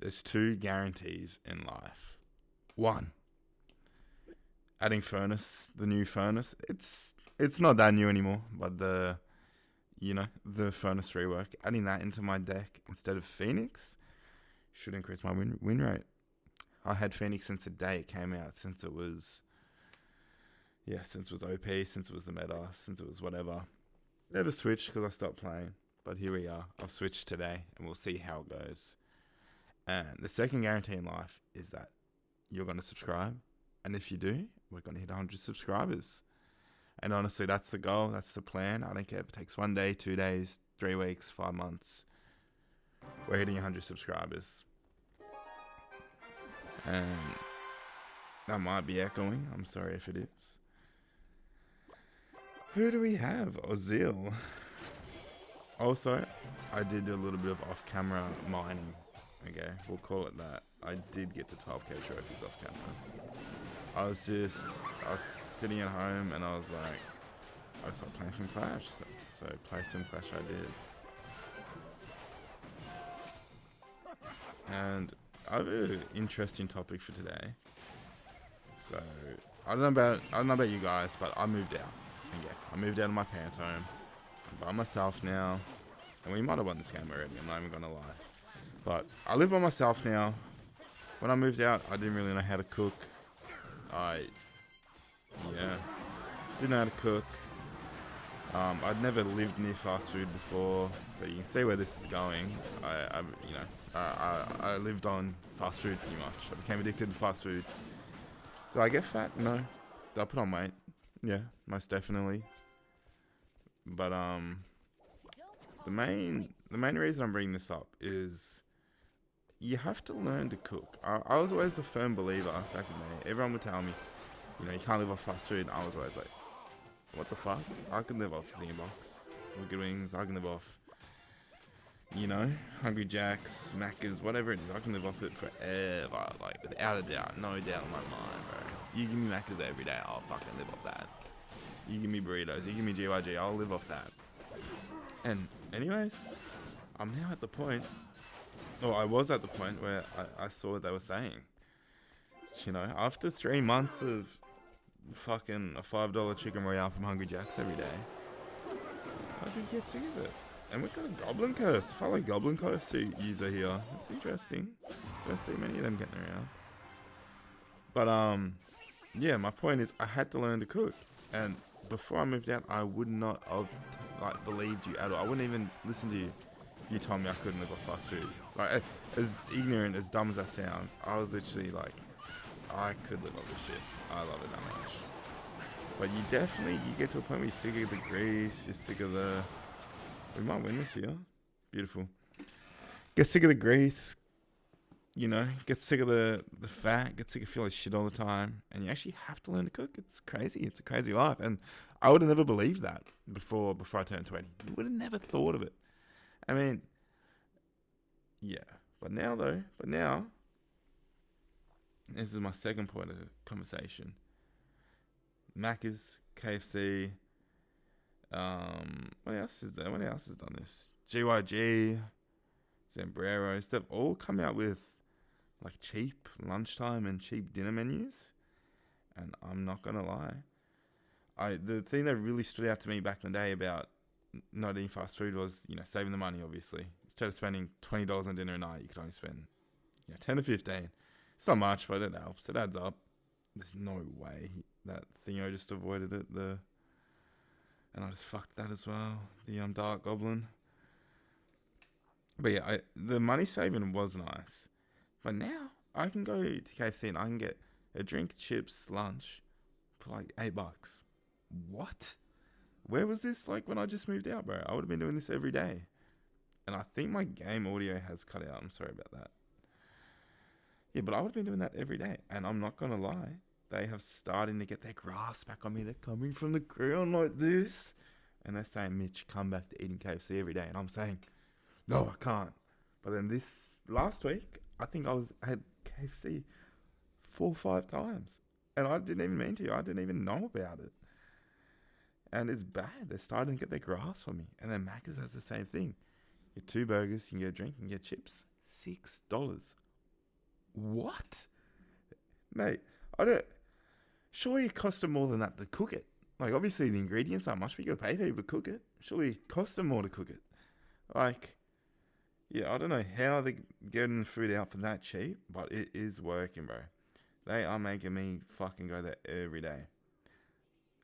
there's two guarantees in life. One, adding the new furnace. It's not that new anymore, but the furnace rework, adding that into my deck instead of Phoenix should increase my win rate. I had Phoenix since the day it came out, since it was OP, since it was the meta, since it was whatever. Never switched because I stopped playing, but here we are. I've switched today, and we'll see how it goes. And the second guarantee in life is that you're going to subscribe, and if you do, we're going to hit 100 subscribers. And honestly, that's the goal. That's the plan. I don't care if it takes 1 day, 2 days, 3 weeks, 5 months. We're hitting 100 subscribers. And that might be echoing. I'm sorry if it is. Who do we have? Ozil. Also, I did a little bit of off-camera mining. Okay, we'll call it that. I did get the 12k trophies off camera. I was sitting at home and I was like, I started playing some Clash. So play some Clash I did. And I have an interesting topic for today. So I don't know about you guys, but I moved out. And yeah, I moved out of my parents' home. I'm by myself now. And we might have won this game already, I'm not even gonna lie. But I live by myself now. When I moved out, I didn't really know how to cook. Didn't know how to cook. I'd never lived near fast food before, so you can see where this is going. I lived on fast food pretty much. I became addicted to fast food. Did I get fat? No. Did I put on weight? Yeah, most definitely. But the main reason I'm bringing this up is you have to learn to cook. I was always a firm believer back in the day. Everyone would tell me, you can't live off fast food. I was always like, what the fuck? I can live off Zinger Box, Wicked Wings. I can live off, Hungry Jacks, Macca's, whatever it is. I can live off it forever, like without a doubt, no doubt in my mind, bro. You give me Macca's every day, I'll fucking live off that. You give me burritos, you give me GYG, I'll live off that. And anyways, I'm now at the point, or I was at the point where I saw what they were saying. After 3 months of fucking a $5 chicken royale from Hungry Jacks every day, I did get sick of it. And we've got a Goblin Curse. I felt like Goblin Curse user here. That's interesting. Don't see many of them getting around. But yeah, my point is I had to learn to cook. And before I moved out, I would not have believed you at all. I wouldn't even listen to you if you told me I couldn't live off fast food. Like, as ignorant, as dumb as that sounds, I was literally like, I could live off this shit. I love it that much. But you get to a point where you're sick of the grease, you're sick of the... We might win this year. Beautiful. Get sick of the grease, get sick of the fat, get sick of feeling shit all the time. And you actually have to learn to cook. It's crazy. It's a crazy life. And I would have never believed that before I turned 20. You would have never thought of it. I mean, yeah. But now, this is my second point of conversation. Macca's, KFC, what else is there? What else has done this? GYG, Zambreros, they've all come out with like cheap lunchtime and cheap dinner menus. And I'm not gonna lie, the thing that really stood out to me back in the day about not eating fast food was, saving the money, obviously. Instead of spending $20 on dinner a night, you could only spend 10 to 15. It's not much, but it helps. It adds up. There's no way that Theo just avoided it. And I just fucked that as well. The Dark Goblin. But yeah, the money saving was nice. But now I can go to KFC and I can get a drink, chips, lunch for like $8. What? Where was this like when I just moved out, bro? I would have been doing this every day. And I think my game audio has cut out. I'm sorry about that. Yeah, but I would have been doing that every day. And I'm not going to lie. They have starting to get their grasp back on me. They're coming from the ground like this. And they're saying, Mitch, come back to eating KFC every day. And I'm saying, no, I can't. But then last week, I think I had KFC 4 or 5 times. And I didn't even mean to. I didn't even know about it. And it's bad. They're starting to get their grasp on me. And then Macca's has the same thing. You get 2 burgers, you can get a drink, you can get chips. $6. What? Mate, I don't... Surely it costs them more than that to cook it. Like, obviously the ingredients aren't much, but you gotta pay people to cook it. Surely it costs them more to cook it. Like, yeah, I don't know how they're getting the food out for that cheap, but it is working, bro. They are making me fucking go there every day.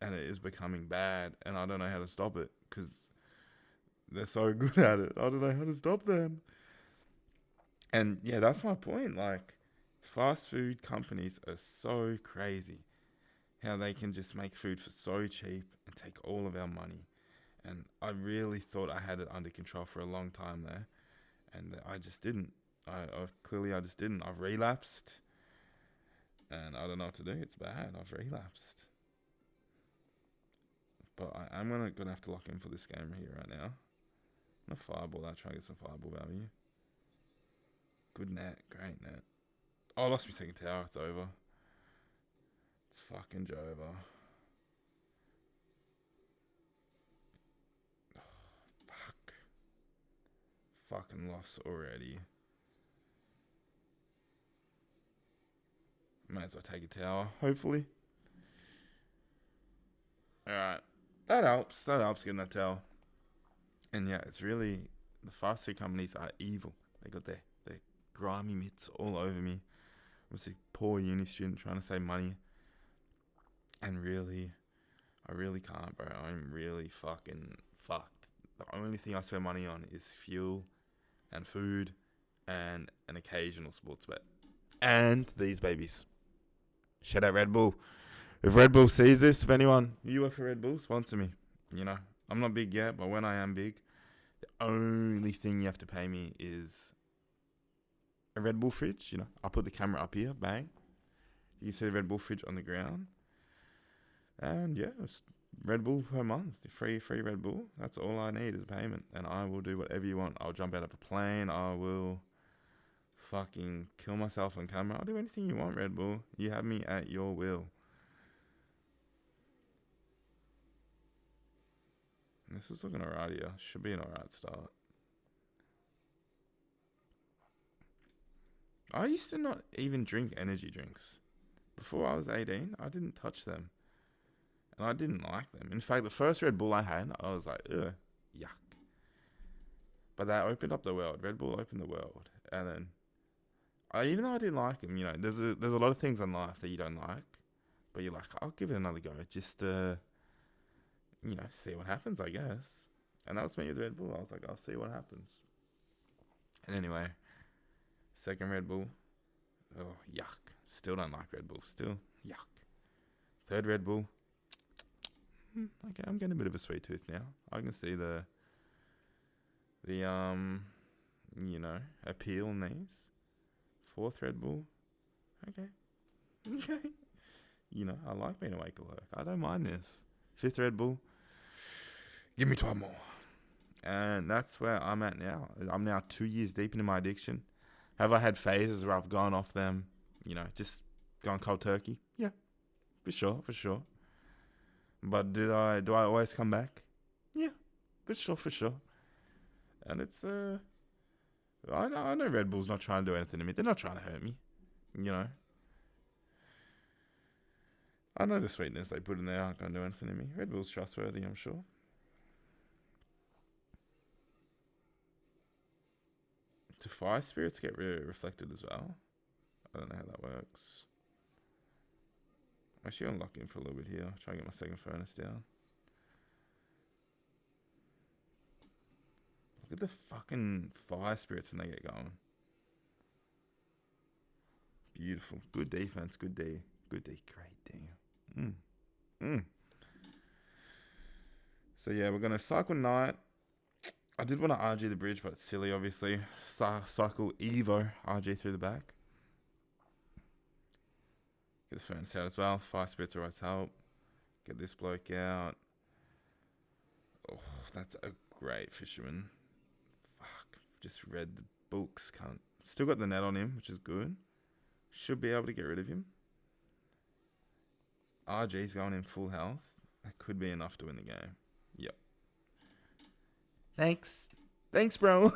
And it is becoming bad, and I don't know how to stop it, because they're so good at it. I don't know how to stop them. And yeah, that's my point. Like, fast food companies are so crazy. How they can just make food for so cheap and take all of our money. And I really thought I had it under control for a long time there. And I just didn't. I just didn't. I've relapsed. And I don't know what to do. It's bad. I've relapsed. But I'm gonna have to lock in for this game here right now. I'm gonna fireball that, try to get some fireball value. Good net, great net. Oh, I lost my second tower, it's over. It's fucking over. Oh, fuck. Fucking loss already. Might as well take a tower, hopefully. Alright. That helps getting that tower. And yeah, it's really, the fast food companies are evil. They got their grimy mitts all over me. I was a poor uni student trying to save money. And really, I really can't, bro. I'm really fucking fucked. The only thing I spend money on is fuel and food and an occasional sports bet. And these babies. Shout out Red Bull. If Red Bull sees this, if anyone, you work for Red Bull, sponsor me. You know, I'm not big yet, but when I am big, the only thing you have to pay me is a Red Bull fridge. You know, I'll put the camera up here, bang. You can see the Red Bull fridge on the ground. And yeah, it's Red Bull per month. Free Red Bull. That's all I need is payment. And I will do whatever you want. I'll jump out of a plane. I will fucking kill myself on camera. I'll do anything you want, Red Bull. You have me at your will. This is looking alright here. Should be an alright start. I used to not even drink energy drinks. Before I was 18, I didn't touch them. And I didn't like them. In fact, the first Red Bull I had, I was like, ugh, yuck. But that opened up the world. Red Bull opened the world. And then, even though I didn't like them, you know, there's a lot of things in life that you don't like. But you're like, I'll give it another go. Just you know, see what happens, I guess. And that was me with Red Bull. I was like, I'll see what happens. And anyway, second Red Bull. Oh, yuck. Still don't like Red Bull. Still, yuck. Third Red Bull. Okay, I'm getting a bit of a sweet tooth now. I can see the you know, appeal in these. Fourth Red Bull. Okay. You know, I like being awake at work. I don't mind this. Fifth Red Bull. Give me 12 more. And that's where I'm at now. I'm now 2 years deep into my addiction. Have I had phases where I've gone off them? You know, just gone cold turkey? Yeah, for sure. But do I always come back? Yeah, for sure. And it's I know Red Bull's not trying to do anything to me. They're not trying to hurt me. You know. I know the sweetness they put in there aren't going to do anything to me. Red Bull's trustworthy, I'm sure. Do fire spirits get reflected as well? I don't know how that works. Actually, I'm locked in for a little bit here. I'll try and get my second furnace down. Look at the fucking fire spirits when they get going. Beautiful. Good defense. Good D. Great D. So yeah, we're going to cycle Knight. I did want to RG the bridge, but it's silly, obviously. Cycle Evo, RG through the back. Get the furnace out as well. Fire spirits always help. Get this bloke out. Oh, that's a great fisherman. Fuck. Just read the books, cunt. Still got the net on him, which is good. Should be able to get rid of him. RG's going in full health. That could be enough to win the game. Yep. Thanks, bro.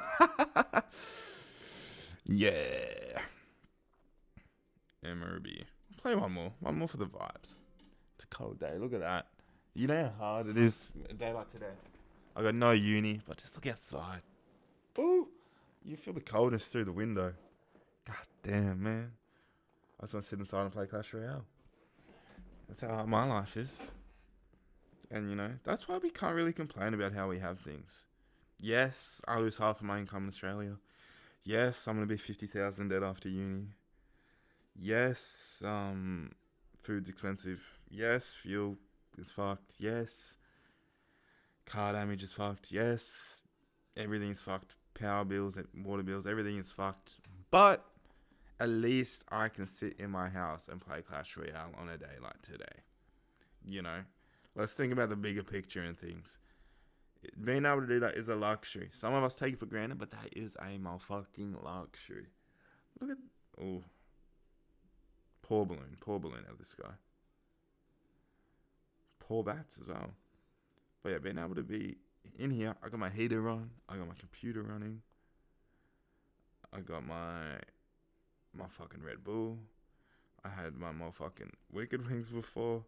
Yeah. MOB. Play one more. One more for the vibes. It's a cold day. Look at that. You know how hard it is a day like today. I got no uni, but just look outside. Ooh. You feel the coldness through the window. God damn, man. I just want to sit inside and play Clash Royale. That's how hard my life is. And, you know, that's why we can't really complain about how we have things. Yes, I lose half of my income in Australia. Yes, I'm going to be 50,000 dead after uni. Yes, food's expensive. Yes, fuel is fucked. Yes, car damage is fucked. Yes, everything's fucked. Power bills, water bills, everything is fucked. But at least I can sit in my house and play Clash Royale on a day like today. You know, let's think about the bigger picture and things. Being able to do that is a luxury. Some of us take it for granted, but that is a motherfucking luxury. Look at... Oh. Poor balloon out of this guy. Poor bats as well. But yeah, being able to be in here, I got my heater on, I got my computer running, I got my fucking Red Bull, I had my motherfucking Wicked Wings before.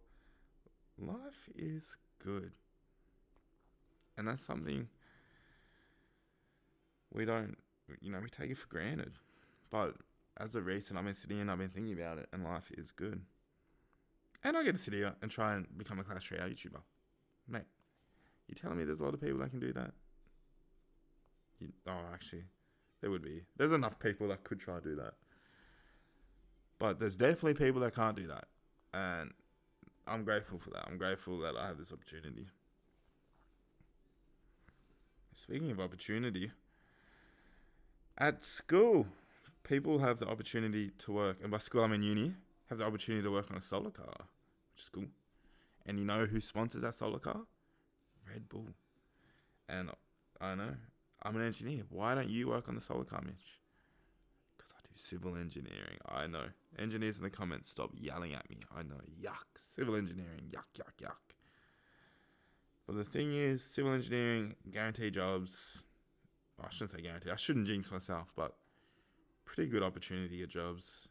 Life is good. And that's something we don't, we take it for granted. But as of recent, I've been sitting and I've been thinking about it, and life is good. And I get to sit here and try and become a Clash Royale YouTuber. Mate, you telling me there's a lot of people that can do that? Actually, there would be. There's enough people that could try to do that. But there's definitely people that can't do that. And I'm grateful for that. I'm grateful that I have this opportunity. Speaking of opportunity, at school, people have the opportunity to work, and by school I mean uni, have the opportunity to work on a solar car, which is cool. And you know who sponsors that solar car? Red Bull. And I know, I'm an engineer. Why don't you work on the solar car, Mitch? Because I do civil engineering. I know. Engineers in the comments, stop yelling at me. I know. Yuck. Civil engineering. Yuck, yuck, yuck. But the thing is, civil engineering, guaranteed jobs. I shouldn't say guaranteed. I shouldn't jinx myself, but pretty good opportunity to get jobs.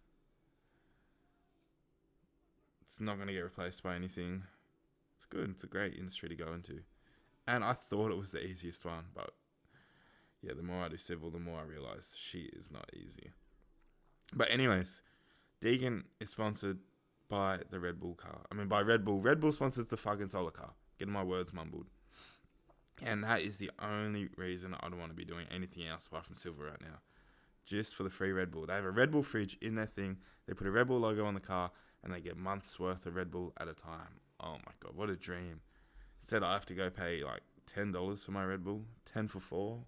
It's not going to get replaced by anything. It's good. It's a great industry to go into. And I thought it was the easiest one, but yeah, the more I do civil, the more I realize shit is not easy. But anyways, Deegan is sponsored by the Red Bull car. I mean, by Red Bull. Red Bull sponsors the fucking solar car. Getting my words mumbled. And that is the only reason I don't want to be doing anything else apart from silver right now. Just for the free Red Bull. They have a Red Bull fridge in their thing. They put a Red Bull logo on the car, and they get months worth of Red Bull at a time. Oh my god, what a dream. Instead, I have to go pay like $10 for my Red Bull. 10 for 4.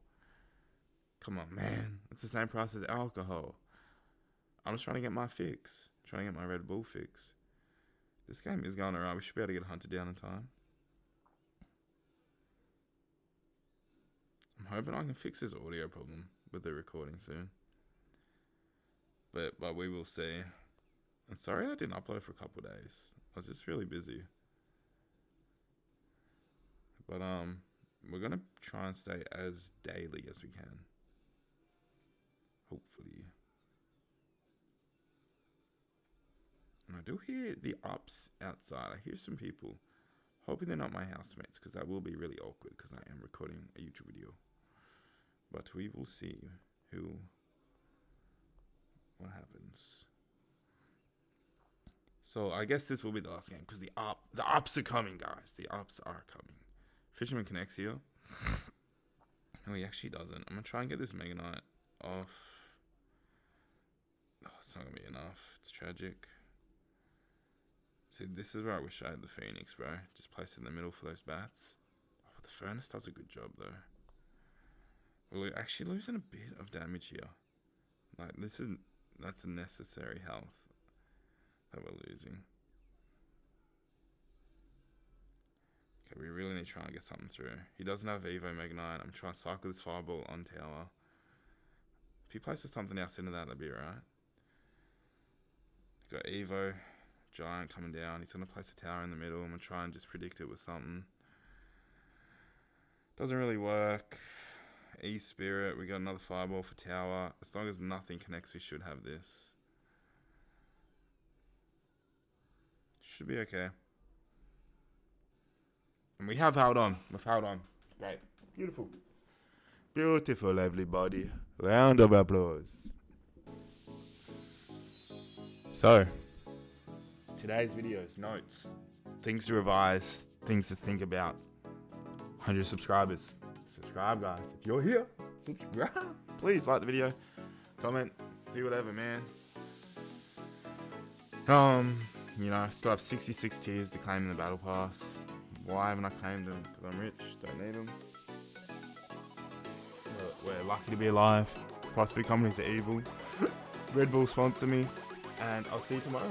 Come on, man. It's the same price as alcohol. I'm just trying to get my fix. Trying to get my Red Bull fix. This game is going alright. We should be able to get hunted down in time. I'm hoping I can fix this audio problem with the recording soon. But we will see. I'm sorry I didn't upload for a couple of days. I was just really busy. But we're gonna try and stay as daily as we can. Hopefully. And I do hear the ups outside. I hear some people. Hoping they're not my housemates, because that will be really awkward because I am recording a YouTube video. But we will see what happens. So I guess this will be the last game because the ups are coming, guys. The ups are coming. Fisherman connects here. No, he actually doesn't. I'm gonna try and get this Mega Knight off. Oh, it's not gonna be enough. It's tragic. See, this is where I wish I had the Phoenix, bro. Just place it in the middle for those bats. Oh, but the Furnace does a good job, though. We're actually losing a bit of damage here. Like, that's a necessary health that we're losing. Okay, we really need to try and get something through. He doesn't have Evo Mega Knight. I'm trying to cycle this Fireball on tower. If he places something else into that, that'd be alright. Got Evo. Giant coming down. He's going to place a tower in the middle. I'm going to try and just predict it with something. Doesn't really work. E-Spirit. We got another Fireball for tower. As long as nothing connects, we should have this. Should be okay. And we have held on. We've held on. Great. Beautiful. Beautiful, everybody. Round of applause. So, today's videos, notes, things to revise, things to think about. 100 subscribers. Subscribe, guys. If you're here, subscribe. Please like the video, comment, do whatever, man. You know, I still have 66 tiers to claim in the battle pass. Why haven't I claimed them? Because I'm rich, don't need them. We're lucky to be alive. Prospect companies are evil. Red Bull sponsor me, and I'll see you tomorrow.